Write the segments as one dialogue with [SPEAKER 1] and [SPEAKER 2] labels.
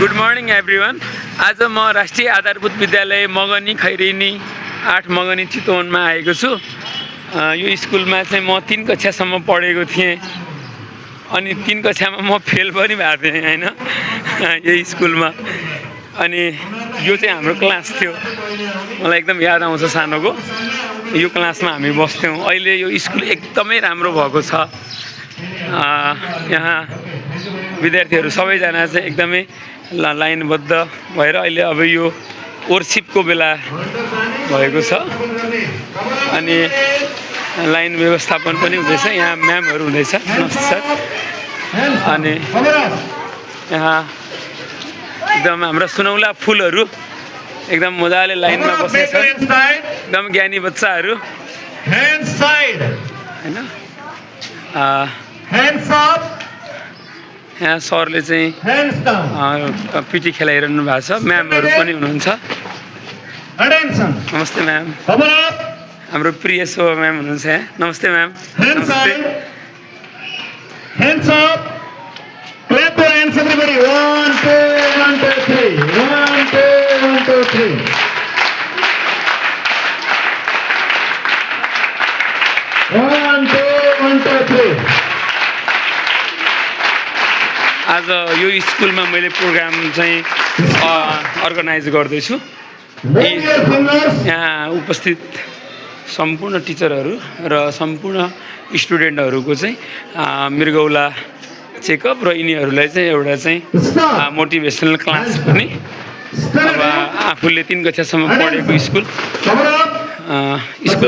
[SPEAKER 1] Good morning everyone. आज म राष्ट्रिय आधारभूत विद्यालय मगनी खैरेनी 8 मगनी चितवनमा आएको छु। यो स्कुलमा चाहिँ म 3 कक्षासम्म पढेको थिएँ अनि 3 कक्षामा म फेल पनि भएको थिएँ हैन यो स्कुलमा। अनि यो चाहिँ हाम्रो क्लास थियो, मलाई एकदम याद आउँछ सानोको। यो क्लासमा हामी बस्थ्यौँ। अहिले यो स्कुल एकदमै राम्रो भएको छ। यहाँ विद्यार्थीहरू सबैजना चाहिँ एकदमै लाइनबद्ध भएर अहिले अब यो वर्कसिपको बेला भएको छ अनि लाइन व्यवस्थापन पनि हुँदैछ। यहाँ म्यामहरू हुँदैछ, नमस्ते सर। अनि यहाँ एकदम हाम्रो सुनौला फुलहरू एकदम मजाले लाइनमा बसेका छन्, एकदम ज्ञानी बच्चाहरू हैन। यहाँ सरले चाहिँ पिटी खेलाइरहनु भएको छ। म्यामहरू पनि हुनुहुन्छ। नमस्ते म्याम। हाम्रो प्रिय शोभा म्याम हुनुहुन्छ यहाँ। नमस्ते म्याम। नमस्ते।
[SPEAKER 2] Hands up. Clap your hands everybody. 1 2 1 2 3. 1 2 1 2 3.
[SPEAKER 1] आज यो स्कुलमा मैले प्रोग्राम चाहिँ अर्गनाइज गर्दैछु। यहाँ उपस्थित सम्पूर्ण टिचरहरू र सम्पूर्ण स्टुडेन्टहरूको चाहिँ मृगौला चेकअप र यिनीहरूलाई चाहिँ एउटा चाहिँ मोटिभेसनल क्लास पनि। अब आफूले 3 कक्षासम्म पढेको स्कुल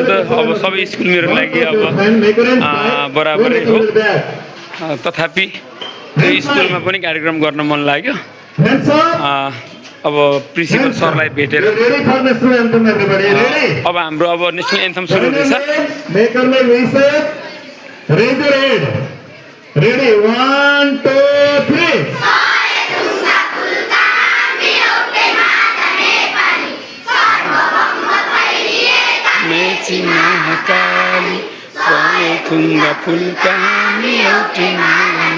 [SPEAKER 1] त अब सबै स्कुल मेरो लागि अब बराबरै हो, तथापि त्यो स्कुलमा पनि कार्यक्रम गर्न मन लाग्यो। अब प्रिन्सिपल सरलाई भेटेर अब हाम्रो अब नेसनल एन्थम सुरु हुँदैछ।
[SPEAKER 2] Ready, 1 2 3.
[SPEAKER 1] मेची महाकाली थुङ्गा फुलका हामी एउटै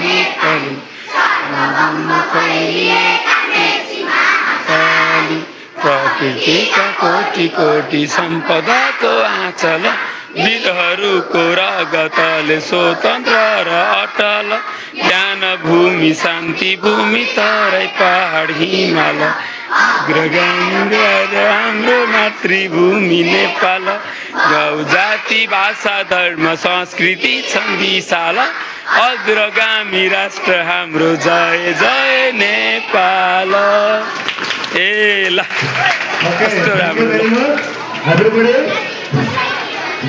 [SPEAKER 1] नेपाली काली प्रकृतिका कोटि कोटि सम्पदाको आँचल वीरहरूको रगतले स्वतन्त्र र अटल ज्ञान भूमि शान्ति भूमि तराई पहाड हिमाल हाम्रो मातृभूमि नेपाल। गाउँ जाति भाषा धर्म संस्कृति छन् विशाल अग्रगामी राष्ट्र हाम्रो जय जय नेपाल। ए ल कस्तो राम्रो।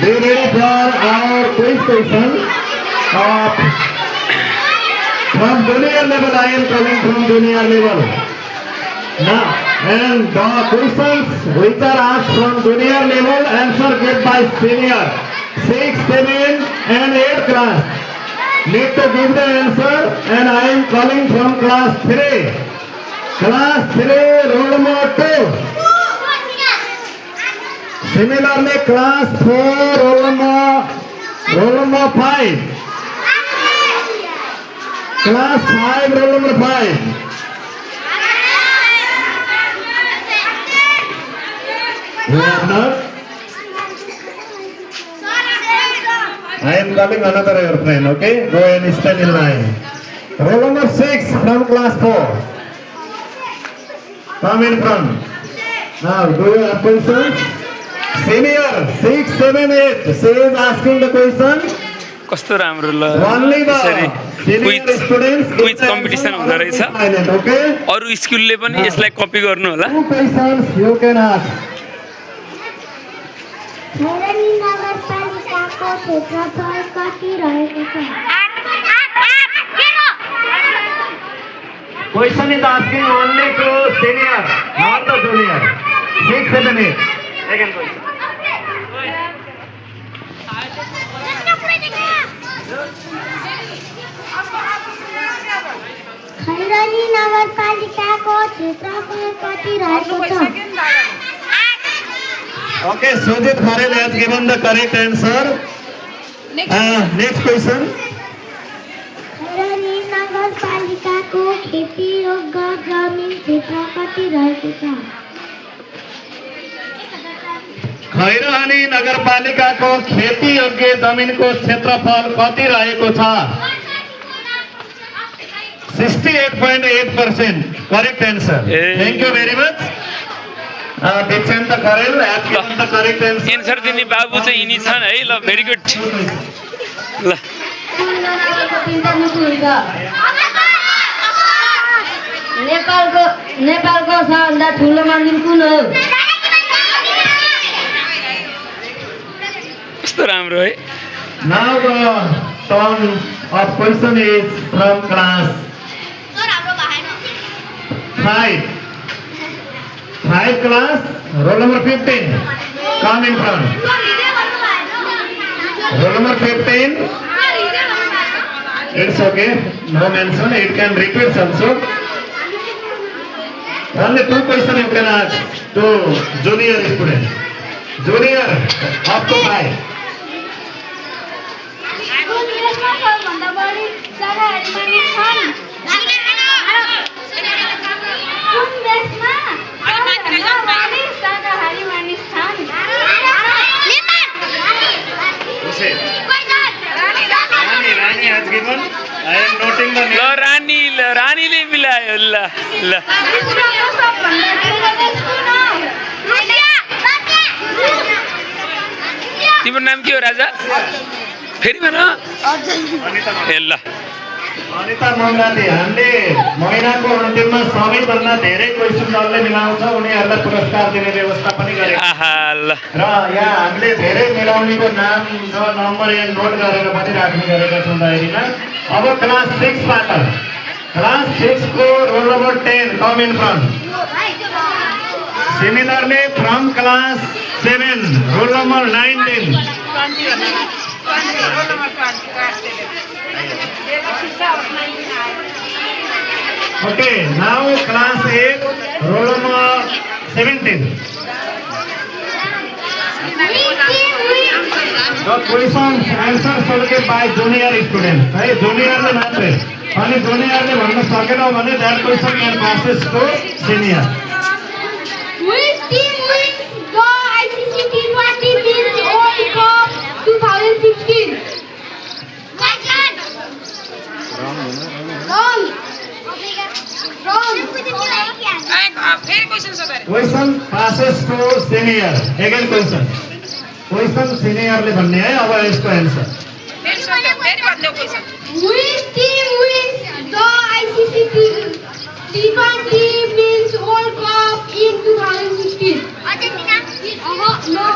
[SPEAKER 2] Be ready for our quiz question from junior level. I am coming from junior level now, and the questions which are asked from junior level answer get by senior 6, 7 and 8 class need to give the answer, and I am calling from class 3. Class 3 roll number 2. Similarly, class 4 roll number 5. Class 5 roll number 5. We are not. I am calling another airplane. Okay, go and stand in line. Roll number 6 from class 4. Come in front. Now, do you have questions? Senior 6, 7, 8. She is asking the question.
[SPEAKER 1] कस्तो राम्रो ल
[SPEAKER 2] Only the
[SPEAKER 1] quiz competition हुँदो रहेछ। अरू स्कुलले पनि यसलाई copy गर्नु होला।
[SPEAKER 2] 2 questions you can ask.
[SPEAKER 3] Khaireni नगरपालिकाको क्षेत्रफल कति रहेको छ?
[SPEAKER 2] Question is asking only to senior, not the junior. 6, 7, 8. Second question.
[SPEAKER 3] Khaireni नगरपालिकाको क्षेत्रफल कति रहेको छ?
[SPEAKER 2] Okay, Sujit Kharel has given the correct answer. Next question.
[SPEAKER 3] Khaireni नगरपालिकाको को खेती योग्य जमिन क्षेत्र कति रहेको छ?
[SPEAKER 2] खैरहनी नगरपालिकाको खेती योग्य जमिनको क्षेत्रफल कति रहेको छ? 68.8%. Correct answer. Thank you very much. Diksanta Kharel has given the correct answer.
[SPEAKER 1] Answer दिने बाबु चाहिँ यिनी छन् है। ल भेरी गुड। ल
[SPEAKER 4] नेपालको सबभन्दा ठुलो मन्दिर कुन हो?
[SPEAKER 1] कस्तो राम्रो है।
[SPEAKER 2] Now the turn of question is from class 5. 5 class, roll number 15. Come in front. Roll number 15. It's okay. No mention. It can repeat also. Only 2 questions you can ask to junior student. Junior, up to 5. Rani has given. I am noting the
[SPEAKER 1] ल रानीले मिलायो। ल ल तिम्रो नाम के हो राजा? फेरि भन। ए ल
[SPEAKER 2] अनिता मङ्गराती, हामीले महिनाको अन्तिममा सबैभन्दा धेरै क्वेसन जसले मिलाउँछ उनीहरूलाई पुरस्कार दिने व्यवस्था पनि गरेको
[SPEAKER 1] आहा ल
[SPEAKER 2] र यहाँ हामीले धेरै मिलाउनेको नाम र नम्बर यहाँ नोट गरेर पनि राख्ने गरेका छौँ डायरीमा। अब क्लास 6 बाट क्लास 6 को roll number 10 com in front. Similarly from class 7 roll number 19। Okay, now class 8 roll number 17. The questions answers solved by junior students. है juniorले मात्रै अनि juniorले भन्न सकेन भने that question can passes to senior.
[SPEAKER 3] Which team wins the ICC T20 Men's World Cup 2016? Wrong.
[SPEAKER 2] Question passes to senior. Again question. Question senior ले भन्ने है अब यसको answer.
[SPEAKER 3] Which team wins the ICC T20 Men's World Cup in 2016? Argentina. No.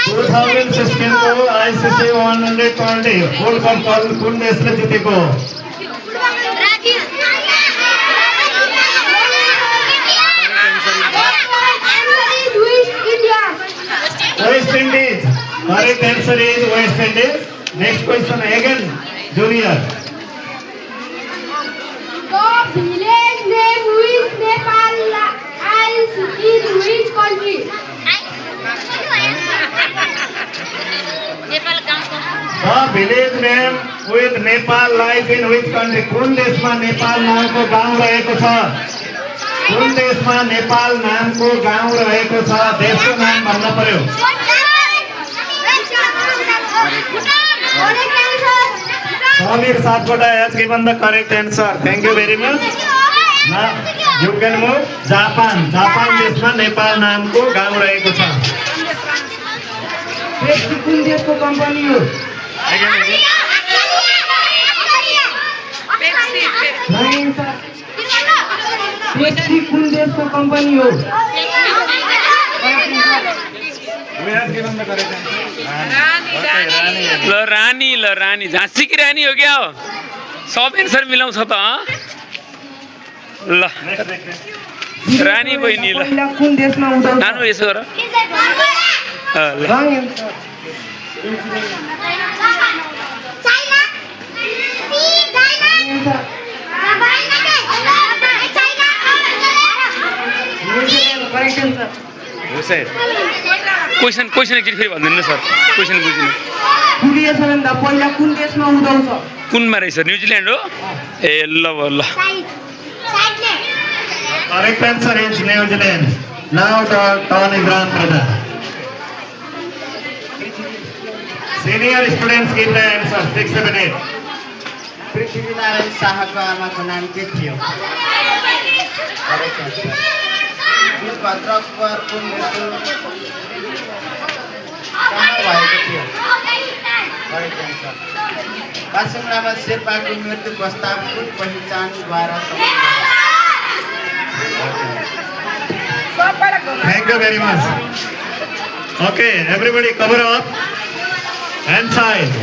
[SPEAKER 2] 2016 को ICC 120 world cup कुन देशले जितेको? West Indies. Correct answer is West Indies. Next question again, junior.
[SPEAKER 3] The village name which Nepal lies in which country?
[SPEAKER 2] The village name with Nepal lies in which country? कुन देशमा नेपाल नामको गाउँ रहेको छ? कुन देशमा नेपाल नामको गाउँ रहेको छ? देशको नाम भन्न पर्यो। Samir Satpota has given the correct answer. Thank you very much. Now you can move. Japan. Japan देशमा नेपाल नामको गाउँ रहेको छ। पेप्सी कुन देशको कम्पनी हो? पेप्सी कुन देशको कम्पनी हो?
[SPEAKER 1] ल रानी झाँसी की रानी हो क्या हो? सब एन्सर मिलाउँछ त ल रानी बहिनी ल
[SPEAKER 2] कुन देशमा उदाउँछ?
[SPEAKER 1] नानु यसो गर ल क्वेसन एकचोटि फेरि भनिदिनु न सर, क्वेसन बुझिनु।
[SPEAKER 5] सूर्य सबैभन्दा पहिला कुन देशमा उदाउँछ?
[SPEAKER 1] कुनमा रहेछ न्युजिल्यान्ड हो ए ल ल
[SPEAKER 2] Correct answer is New Zealand. Now the turn is on, brother. Senior students give the answer 6, 7, 8.
[SPEAKER 5] Prithvinarayan शाहको आमाको नाम के थियो वीरभद्र कुँवरको मृत्यु कहाँ भएको थियो करेक्ट एन्सर पासिङ लामा शेर्पाको मृत्यु प्रस्ताव कुन पहिचानद्वारा
[SPEAKER 2] Thank you very much. Okay, everybody cover up. Hand side.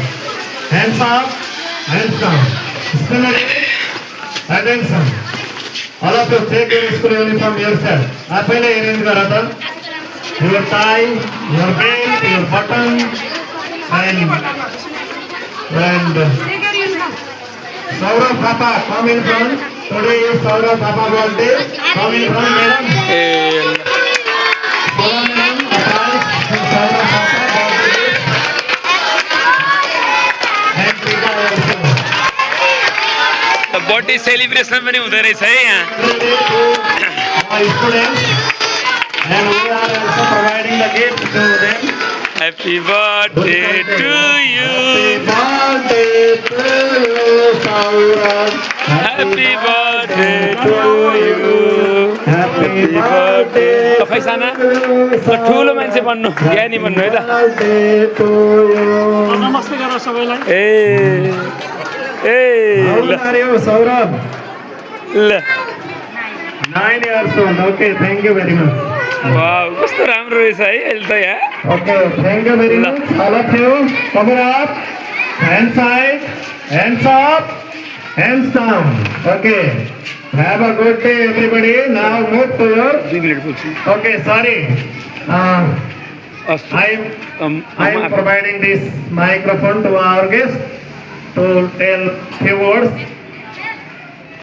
[SPEAKER 2] Hands up. Hands down. Stand up. Attention. All of you take your school uniform yourself. आप पहले arrange करा था. Your tie, your belt, your button, and Saurav Papa, come in front. Today is Saurav Papa birthday. Come in front, madam.
[SPEAKER 1] A
[SPEAKER 2] Saurav madam, attached to Saurav Papa birthday. And Tika also.
[SPEAKER 1] Birthday celebration पनि हुँदो रहेछ है यहाँ
[SPEAKER 2] Birthday to my students. And we are also providing the gift to them.
[SPEAKER 1] Happy birthday to you
[SPEAKER 2] Happy birthday to you, Saurav.
[SPEAKER 1] Happy birthday to you
[SPEAKER 2] Happy birthday
[SPEAKER 1] खै साना ल ठुलो मान्छे बन्नु ज्ञानी बन्नु है त
[SPEAKER 2] birthday to you.
[SPEAKER 1] A A
[SPEAKER 2] How
[SPEAKER 1] ल
[SPEAKER 2] old are you, Saurav?
[SPEAKER 1] ल
[SPEAKER 2] 9 years old. Okay, thank you very much.
[SPEAKER 1] Wow कस्तो राम्रो रहेछ है अहिले त यहाँ
[SPEAKER 2] Okay, thank you very much. All of you, cover up. Hands side, hands up, hands down. Okay. Have a good day, everybody. Now move to your.
[SPEAKER 1] 2 minute पुग्छु
[SPEAKER 2] Okay, sorry. I am providing this microphone to our guest to tell few words.